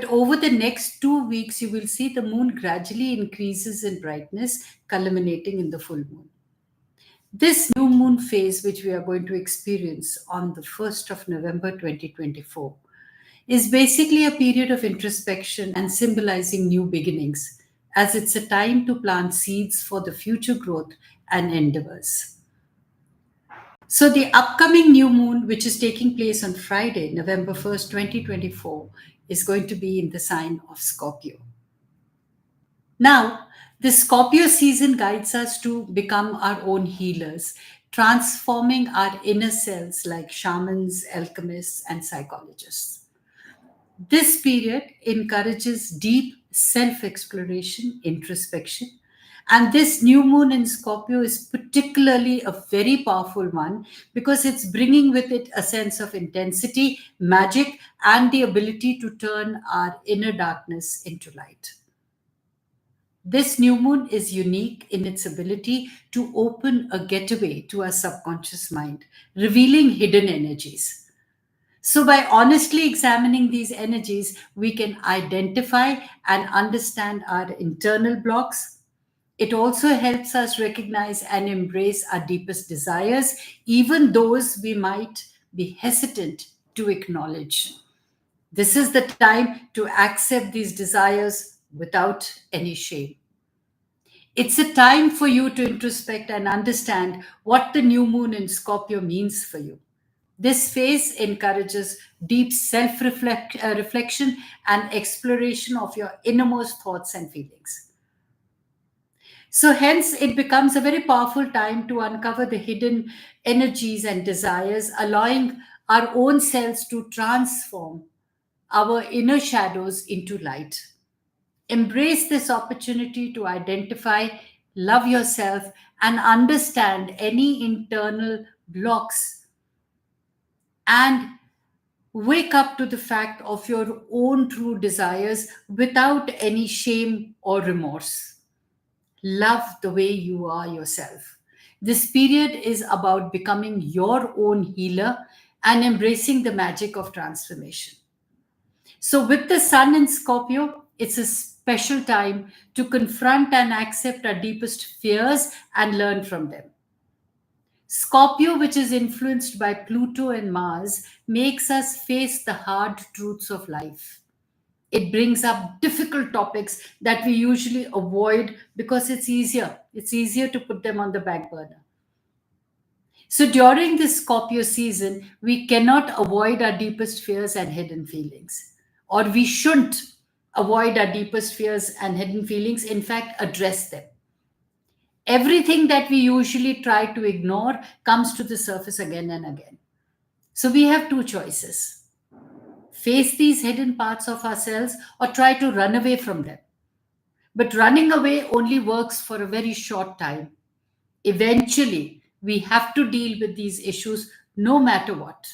over the next 2 weeks, you will see the moon gradually increases in brightness, culminating in the full moon. This new moon phase, which we are going to experience on the 1st of November 2024, is basically a period of introspection and symbolizing new beginnings, as it's a time to plant seeds for the future growth and endeavors. So, the upcoming new moon, which is taking place on Friday, November 1st, 2024, is going to be in the sign of Scorpio. Now, the Scorpio season guides us to become our own healers, transforming our inner selves like shamans, alchemists, and psychologists. This period encourages deep self exploration, introspection, and this new moon in Scorpio is particularly a very powerful one because it's bringing with it a sense of intensity, magic, and the ability to turn our inner darkness into light. This new moon is unique in its ability to open a getaway to our subconscious mind, revealing hidden energies. So, by honestly examining these energies, we can identify and understand our internal blocks. It also helps us recognize and embrace our deepest desires, even those we might be hesitant to acknowledge. This is the time to accept these desires without any shame. It's a time for you to introspect and understand what the new moon in Scorpio means for you. This phase encourages deep self reflection and exploration of your innermost thoughts and feelings. So, hence, it becomes a very powerful time to uncover the hidden energies and desires, allowing our own selves to transform our inner shadows into light. Embrace this opportunity to identify, love yourself, and understand any internal blocks and wake up to the fact of your own true desires without any shame or remorse. Love the way you are yourself. This period is about becoming your own healer and embracing the magic of transformation. So, with the sun in Scorpio, it's a special time to confront and accept our deepest fears and learn from them. Scorpio, which is influenced by Pluto and Mars, makes us face the hard truths of life. It brings up difficult topics that we usually avoid because it's easier. It's easier to put them on the back burner. So during this Scorpio season, we cannot avoid our deepest fears and hidden feelings. Or we shouldn't avoid our deepest fears and hidden feelings, in fact, address them. Everything that we usually try to ignore comes to the surface again and again. So we have two choices: face these hidden parts of ourselves or try to run away from them. But running away only works for a very short time. Eventually, we have to deal with these issues no matter what,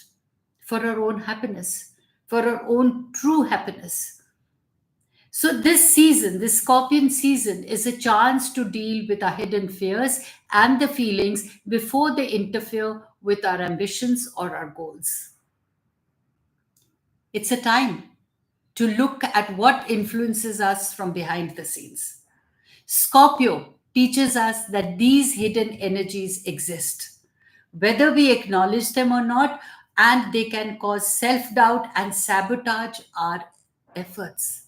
for our own happiness, for our own true happiness. So, this season, this Scorpion season, is a chance to deal with our hidden fears and the feelings before they interfere with our ambitions or our goals. It's a time to look at what influences us from behind the scenes. Scorpio teaches us that these hidden energies exist, whether we acknowledge them or not, and they can cause self doubt and sabotage our efforts.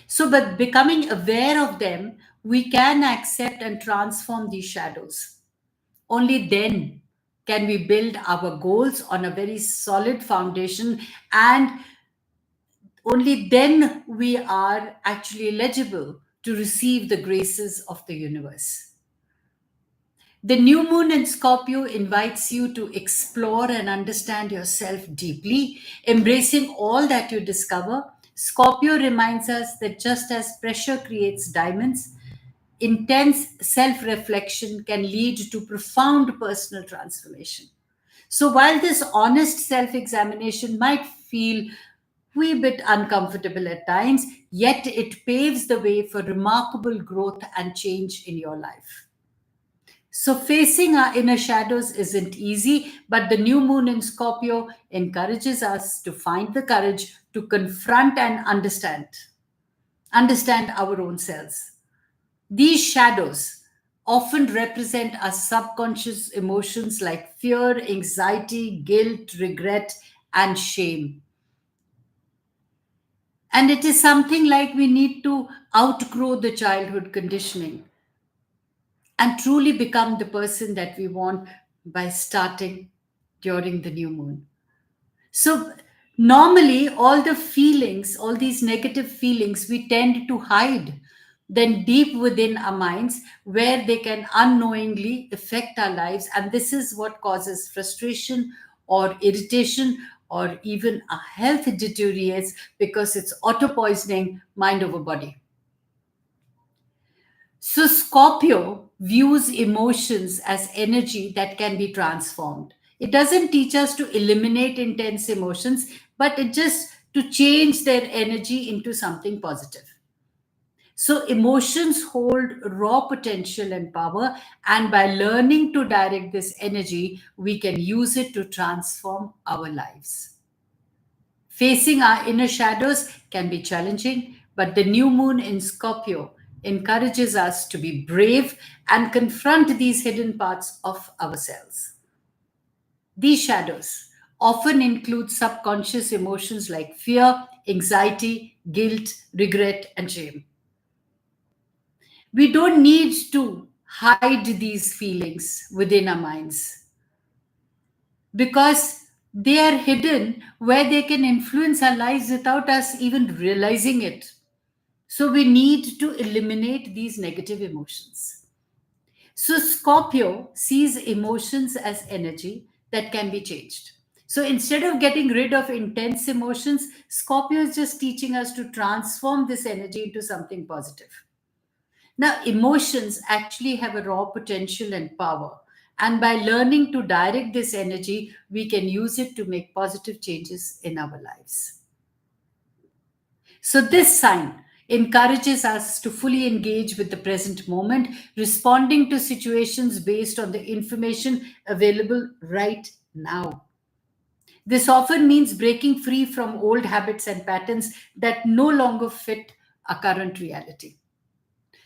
So, by becoming aware of them, we can accept and transform these shadows. Only then can we build our goals on a very solid foundation, and only then we are actually eligible to receive the graces of the universe. The new moon in Scorpio invites you to explore and understand yourself deeply, embracing all that you discover. Scorpio reminds us that just as pressure creates diamonds, intense self reflection can lead to profound personal transformation. So, while this honest self examination might feel wee bit uncomfortable at times, yet it paves the way for remarkable growth and change in your life. So, facing our inner shadows isn't easy, but the new moon in Scorpio encourages us to find the courage to confront and understand our own selves. These shadows often represent our subconscious emotions like fear, anxiety, guilt, regret, and shame. And it is something like we need to outgrow the childhood conditioning and truly become the person that we want by starting during the new moon. So, normally, all the feelings, all these negative feelings, we tend to hide then deep within our minds where they can unknowingly affect our lives. And this is what causes frustration or irritation or even our health deteriorates because it's auto poisoning mind over body. So, Scorpio views emotions as energy that can be transformed. It doesn't teach us to eliminate intense emotions, but it just to change their energy into something positive. So, emotions hold raw potential and power, and by learning to direct this energy, we can use it to transform our lives. Facing our inner shadows can be challenging, but the new moon in Scorpio encourages us to be brave and confront these hidden parts of ourselves. These shadows often include subconscious emotions like fear, anxiety, guilt, regret, and shame. We don't need to hide these feelings within our minds because they are hidden where they can influence our lives without us even realizing it. So we need to eliminate these negative emotions. So Scorpio sees emotions as energy that can be changed. So instead of getting rid of intense emotions, Scorpio is just teaching us to transform this energy into something positive. Now, emotions actually have a raw potential and power. And by learning to direct this energy, we can use it to make positive changes in our lives. So, this sign encourages us to fully engage with the present moment, responding to situations based on the information available right now. This often means breaking free from old habits and patterns that no longer fit our current reality.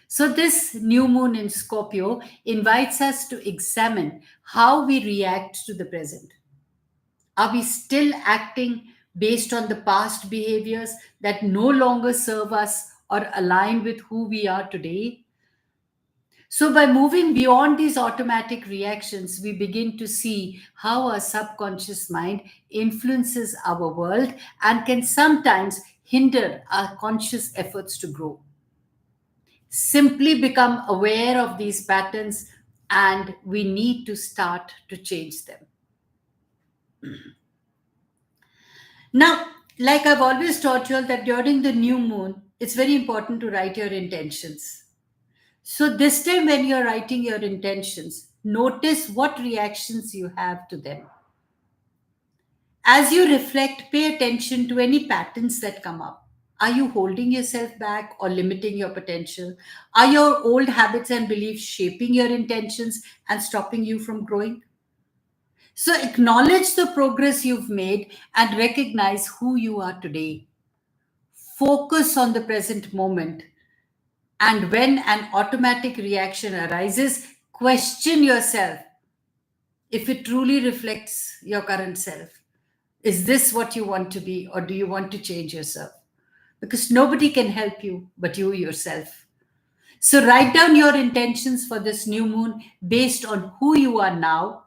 So, this new moon in Scorpio invites us to examine how we react to the present. Are we still acting based on the past behaviors that no longer serve us or align with who we are today? So, by moving beyond these automatic reactions, we begin to see how our subconscious mind influences our world and can sometimes hinder our conscious efforts to grow. Simply become aware of these patterns and we need to start to change them. Now, like I've always taught you all that during the new moon, it's very important to write your intentions. So, this time when you're writing your intentions, notice what reactions you have to them. As you reflect, pay attention to any patterns that come up. Are you holding yourself back or limiting your potential? Are your old habits and beliefs shaping your intentions and stopping you from growing? So, acknowledge the progress you've made and recognize who you are today. Focus on the present moment. And when an automatic reaction arises, question yourself if it truly reflects your current self. Is this what you want to be, or do you want to change yourself? Because nobody can help you but you yourself. So, write down your intentions for this new moon based on who you are now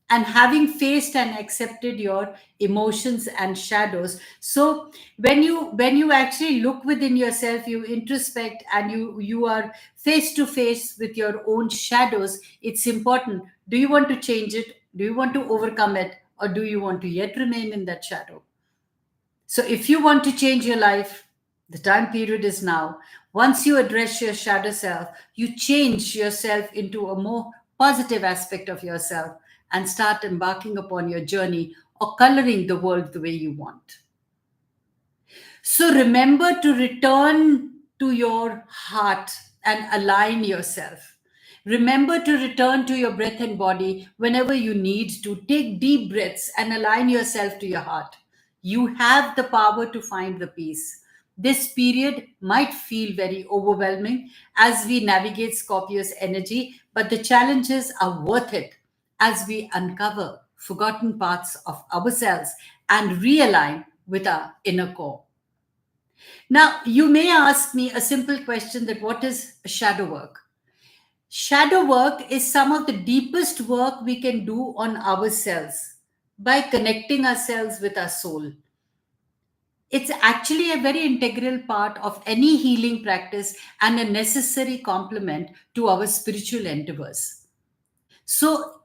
and having faced and accepted your emotions and shadows. So when you actually look within yourself, you introspect and you are face to face with your own shadows. It's important, do you want to change it, do you want to overcome it, or do you want to yet remain in that shadow? So, if you want to change your life, the time period is now. Once you address your shadow self, you change yourself into a more positive aspect of yourself and start embarking upon your journey or coloring the world the way you want. So, remember to return to your heart and align yourself. Remember to return to your breath and body whenever you need to. Take deep breaths and align yourself to your heart. You have the power to find the peace. This period might feel very overwhelming as we navigate Scorpio's energy, but the challenges are worth it as we uncover forgotten parts of ourselves and realign with our inner core. Now, you may ask me a simple question that what is shadow work? Shadow work is some of the deepest work we can do on ourselves by connecting ourselves with our soul. It's actually a very integral part of any healing practice and a necessary complement to our spiritual endeavors. So,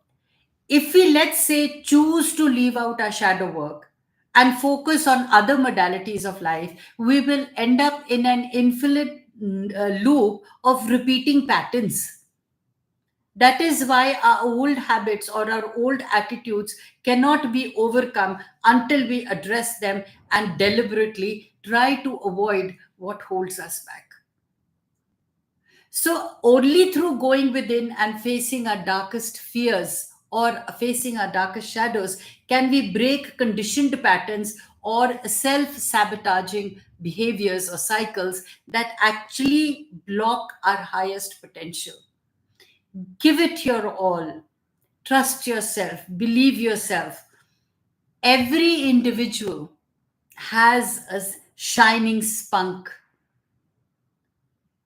if we, let's say, choose to leave out our shadow work and focus on other modalities of life, we will end up in an infinite loop of repeating patterns. That is why our old habits or our old attitudes cannot be overcome until we address them and deliberately try to avoid what holds us back. So, only through going within and facing our darkest fears or facing our darkest shadows can we break conditioned patterns or self sabotaging behaviors or cycles that actually block our highest potential. Give it your all. Trust yourself. Believe yourself. Every individual has a shining spunk.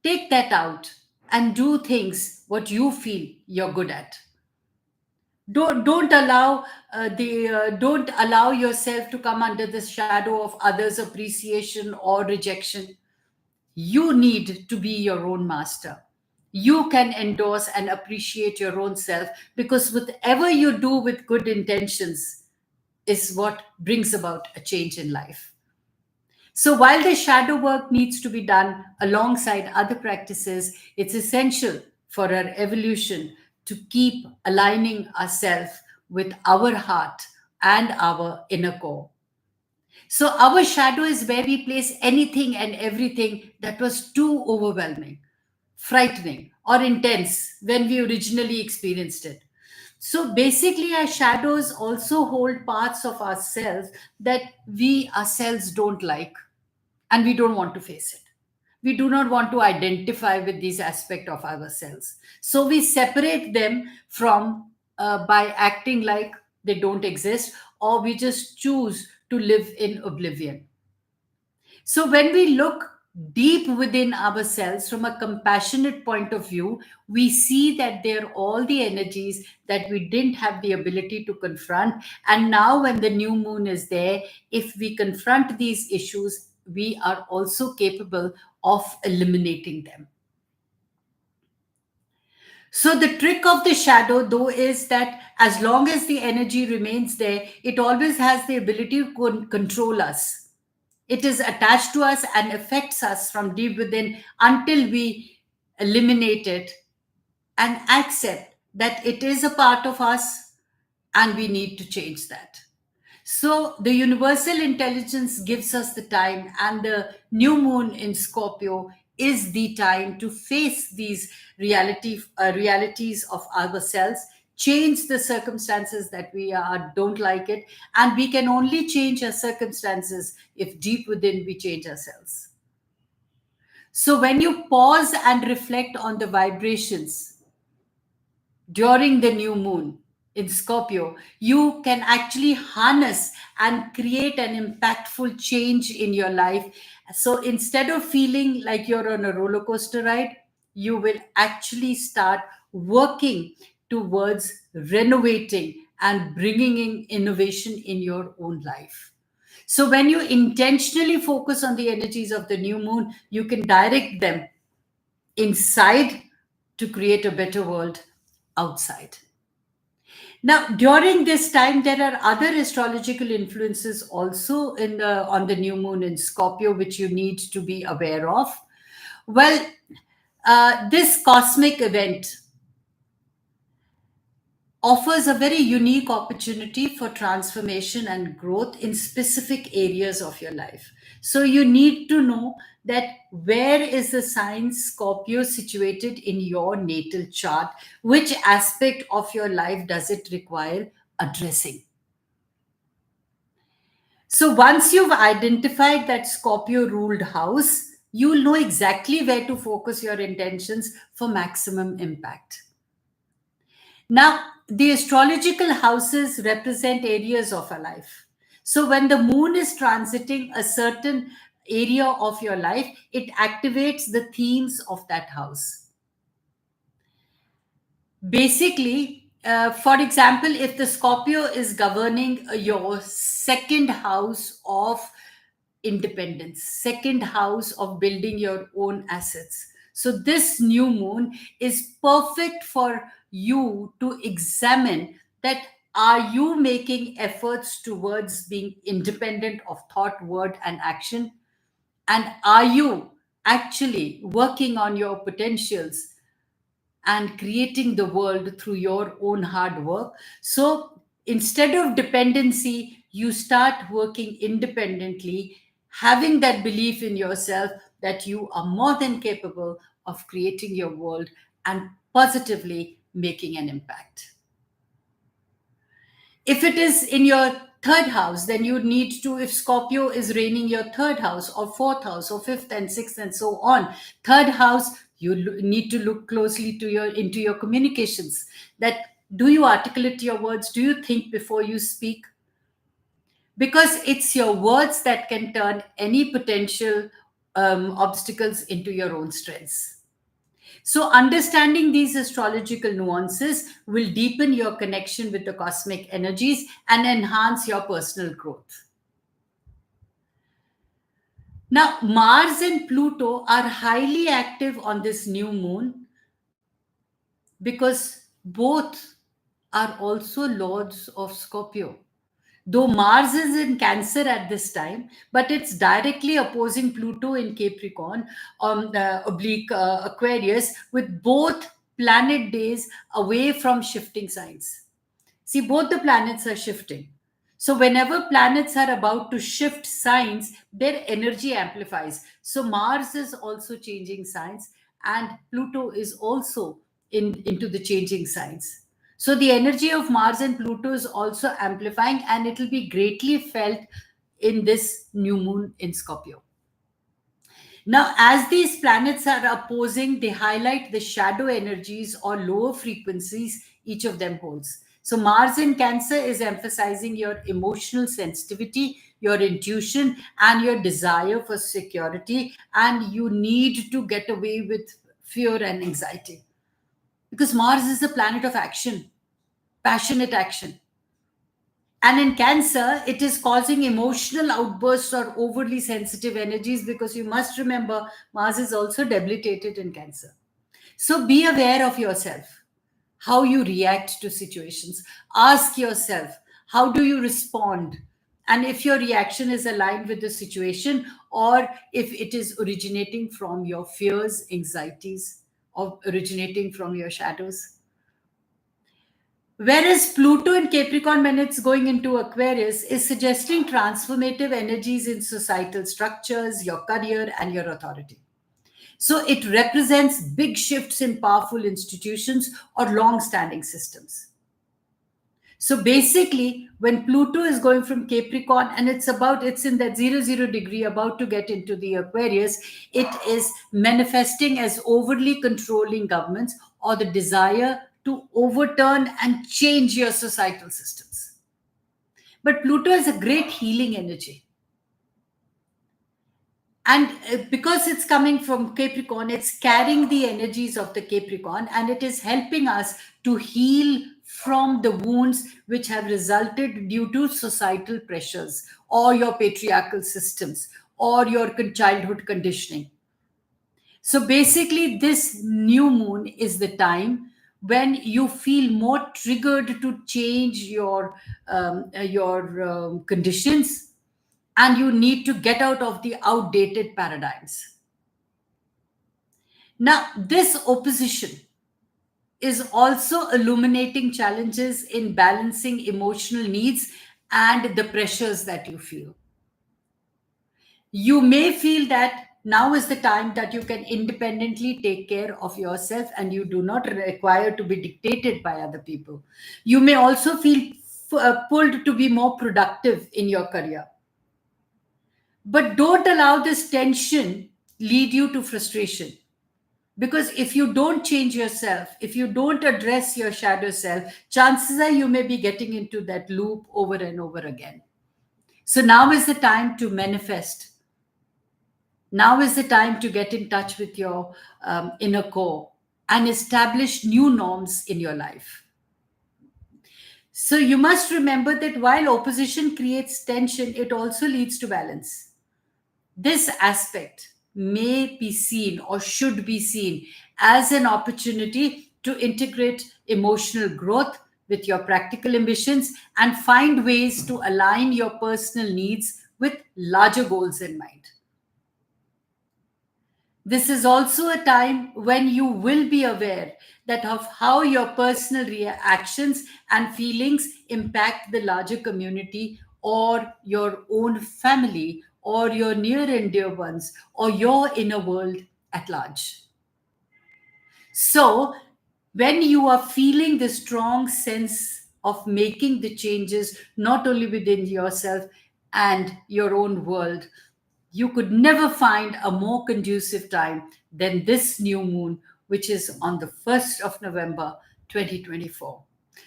Take that out and do things what you feel you're good at. Don't allow yourself to come under the shadow of others' appreciation or rejection. You need to be your own master. You can endorse and appreciate your own self because whatever you do with good intentions is what brings about a change in life. So, while the shadow work needs to be done alongside other practices, it's essential for our evolution to keep aligning ourselves with our heart and our inner core. So, our shadow is where we place anything and everything that was too overwhelming, frightening, or intense when we originally experienced it. So, basically, our shadows also hold parts of ourselves that we ourselves don't like and we don't want to face it. We do not want to identify with these aspects of ourselves. So, we separate them from by acting like they don't exist, or we just choose to live in oblivion. So, when we look deep within ourselves from a compassionate point of view, we see that they're all the energies that we didn't have the ability to confront. And now, when the new moon is there, if we confront these issues, we are also capable of eliminating them. So, the trick of the shadow, though, is that as long as the energy remains there, it always has the ability to control us. It is attached to us and affects us from deep within until we eliminate it and accept that it is a part of us and we need to change that. So, the universal intelligence gives us the time, and the new moon in Scorpio is the time to face these realities of ourselves, change the circumstances that we are don't like it, and we can only change our circumstances if deep within we change ourselves. So, when you pause and reflect on the vibrations during the new moon in Scorpio, you can actually harness and create an impactful change in your life. So instead of feeling like you're on a roller coaster ride, you will actually start working towards renovating and bringing in innovation in your own life. So when you intentionally focus on the energies of the new moon, you can direct them inside to create a better world outside. Now, during this time, there are other astrological influences also in the on the new moon in Scorpio, which you need to be aware of. Well, this cosmic event offers a very unique opportunity for transformation and growth in specific areas of your life. So you need to know that where is the sign Scorpio situated in your natal chart? Which aspect of your life does it require addressing? So once you've identified that Scorpio ruled house, you'll know exactly where to focus your intentions for maximum impact. Now, the astrological houses represent areas of our life. So, when the moon is transiting a certain area of your life, it activates the themes of that house. Basically, for example, if the Scorpio is governing your second house of independence, second house of building your own assets. So, this new moon is perfect for you to examine that are you making efforts towards being independent of thought, word, and action? And are you actually working on your potentials and creating the world through your own hard work? So instead of dependency, you start working independently, having that belief in yourself that you are more than capable of creating your world and positively making an impact. If it is in your third house, then you need to, if Scorpio is reigning your third house or fourth house or fifth and sixth and so on, third house, you need to look closely to your into your communications. That do you articulate your words? Do you think before you speak? Because it's your words that can turn any potential obstacles into your own strengths. So, understanding these astrological nuances will deepen your connection with the cosmic energies and enhance your personal growth. Now, Mars and Pluto are highly active on this new moon because both are also lords of Scorpio. Though Mars is in Cancer at this time, but it's directly opposing Pluto in Capricorn on the oblique Aquarius, with both planet days away from shifting signs. See, both the planets are shifting. So, whenever planets are about to shift signs, their energy amplifies. So, Mars is also changing signs, and Pluto is also into the changing signs. So, the energy of Mars and Pluto is also amplifying, and it will be greatly felt in this new moon in Scorpio. Now, as these planets are opposing, they highlight the shadow energies or lower frequencies each of them holds. So, Mars in Cancer is emphasizing your emotional sensitivity, your intuition, and your desire for security. And you need to get away with fear and anxiety because Mars is the planet of action, passionate action. And in Cancer, it is causing emotional outbursts or overly sensitive energies because you must remember Mars is also debilitated in Cancer. So be aware of yourself, how you react to situations. Ask yourself, how do you respond? And if your reaction is aligned with the situation or if it is originating from your fears, anxieties, or originating from your shadows. Whereas Pluto in Capricorn, when it's going into Aquarius, is suggesting transformative energies in societal structures, your career, and your authority. So it represents big shifts in powerful institutions or long standing systems. So basically, when Pluto is going from Capricorn and it's in that 00 degree about to get into the Aquarius, it is manifesting as overly controlling governments or the desire to overturn and change your societal systems. But Pluto is a great healing energy. And because it's coming from Capricorn, it's carrying the energies of the Capricorn and it is helping us to heal from the wounds which have resulted due to societal pressures or your patriarchal systems or your childhood conditioning. So basically, this new moon is the time when you feel more triggered to change your conditions, and you need to get out of the outdated paradigms. Now, this opposition is also illuminating challenges in balancing emotional needs and the pressures that you feel. You may feel that now is the time that you can independently take care of yourself and you do not require to be dictated by other people. You may also feel pulled to be more productive in your career. But don't allow this tension lead you to frustration. Because if you don't change yourself, if you don't address your shadow self, chances are you may be getting into that loop over and over again. So now is the time to manifest. Now is the time to get in touch with your inner core and establish new norms in your life. So you must remember that while opposition creates tension, it also leads to balance. This aspect may be seen or should be seen as an opportunity to integrate emotional growth with your practical ambitions and find ways to align your personal needs with larger goals in mind. This is also a time when you will be aware that of how your personal reactions and feelings impact the larger community or your own family or your near and dear ones or your inner world at large. So, when you are feeling the strong sense of making the changes, not only within yourself and your own world, you could never find a more conducive time than this new moon, which is on the 1st of November 2024.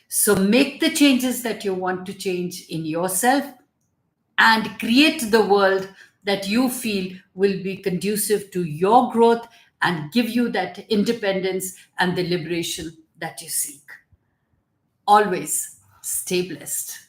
So, make the changes that you want to change in yourself and create the world that you feel will be conducive to your growth and give you that independence and the liberation that you seek. Always stay blessed.